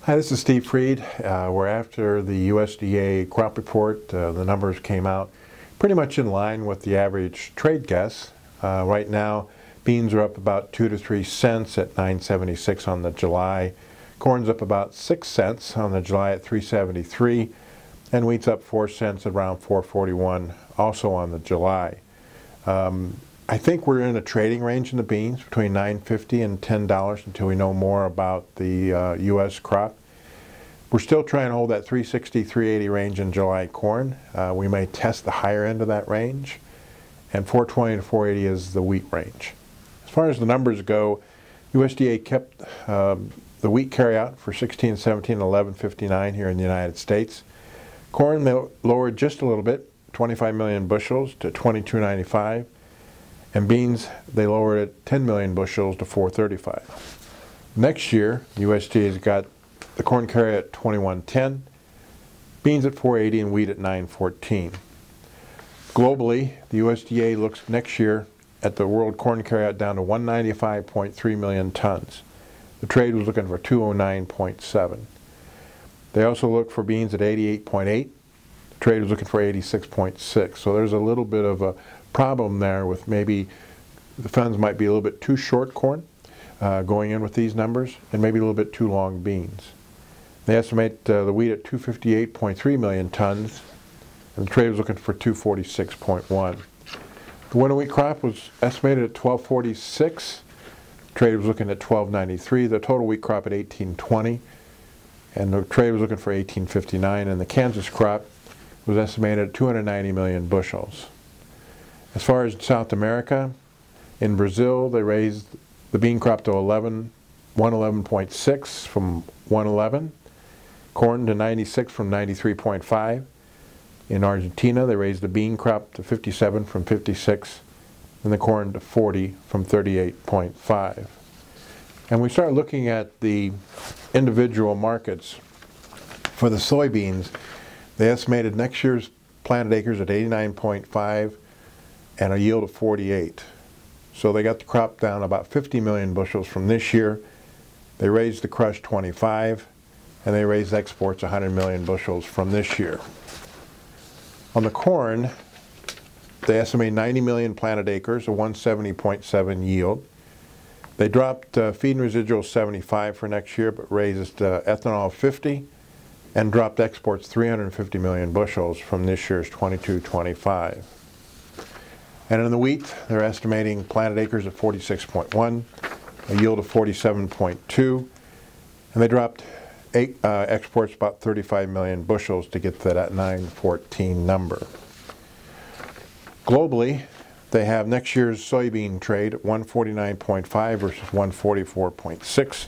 Hi, this is Steve Freed. We're after the USDA crop report. The numbers came out pretty much in line with the average trade guess. Right now, beans are up about 2 to 3 cents at 9.76 on the July. Corn's up about 6 cents on the July at 3.73, and wheat's up 4 cents at around 4.41 also on the July. I think we're in a trading range in the beans between $9.50 and $10 until we know more about the U.S. crop. We're still trying to hold that 360, 380 range in July corn. We may test the higher end of that range, and 420 to 480 is the wheat range. As far as the numbers go, USDA kept the wheat carryout for 16-17 11.59 here in the United States. Corn lowered just a little bit, 25 million bushels to 22.95. And beans, they lowered it 10 million bushels to 4.35. Next year, USDA has got the corn carryout at 21.10, beans at 4.80, and wheat at 9.14. Globally, the USDA looks next year at the world corn carryout down to 195.3 million tons. The trade was looking for 209.7. They also look for beans at 88.8. The trade was looking for 86.6. So there's a little bit of a problem there with maybe the funds might be a little bit too short corn going in with these numbers, and maybe a little bit too long beans. They estimate the wheat at 258.3 million tons, and the trade was looking for 246.1. The winter wheat crop was estimated at 1246. Trade was looking at 1293. The total wheat crop at 1820, and the trade was looking for 1859. And the Kansas crop was estimated at 290 million bushels. As far as South America, in Brazil, they raised the bean crop to 111.6 from 111. Corn to 96 from 93.5. In Argentina, they raised the bean crop to 57 from 56, and the corn to 40 from 38.5. And we start looking at the individual markets. For the soybeans, they estimated next year's planted acres at 89.5 and a yield of 48. So they got the crop down about 50 million bushels from this year. They raised the crush 25, and they raised exports 100 million bushels from this year. On the corn, they estimate 90 million planted acres, a 170.7 yield. They dropped feed and residual 75 for next year, but raised ethanol 50 and dropped exports 350 million bushels from this year's 22.25. And in the wheat, they're estimating planted acres at 46.1, a yield of 47.2, and they dropped exports about 35 million bushels to get to that 914 number. Globally, they have next year's soybean trade at 149.5 versus 144.6,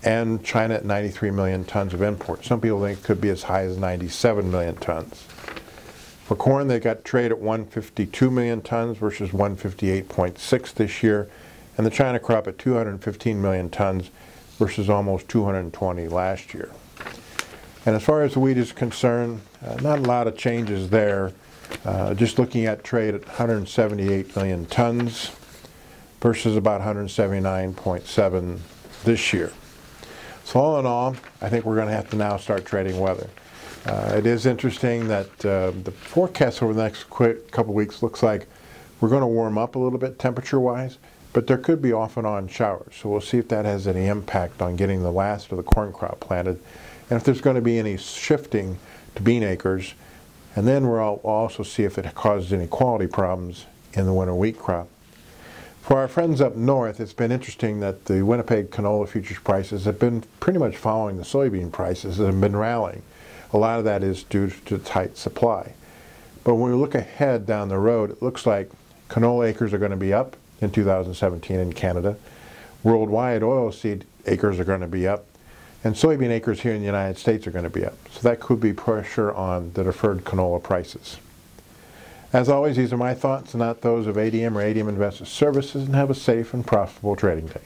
and China at 93 million tons of imports. Some people think it could be as high as 97 million tons. For corn, they got trade at 152 million tons versus 158.6 this year, and the China crop at 215 million tons versus almost 220 last year. And as far as the wheat is concerned, not a lot of changes there. Just looking at trade at 178 million tons versus about 179.7 this year. So all in all, I think we're going to have to now start trading weather. It is interesting that the forecast over the next couple weeks looks like we're going to warm up a little bit temperature-wise, but there could be off and on showers. So we'll see if that has any impact on getting the last of the corn crop planted, and if there's going to be any shifting to bean acres. And then we'll also see if it causes any quality problems in the winter wheat crop. For our friends up north, it's been interesting that the Winnipeg canola futures prices have been pretty much following the soybean prices and have been rallying. A lot of that is due to tight supply. But when we look ahead down the road, it looks like canola acres are going to be up in 2017 in Canada. Worldwide oilseed acres are going to be up, and soybean acres here in the United States are going to be up. So that could be pressure on the deferred canola prices. As always, these are my thoughts and not those of ADM or ADM Investor Services, and have a safe and profitable trading day.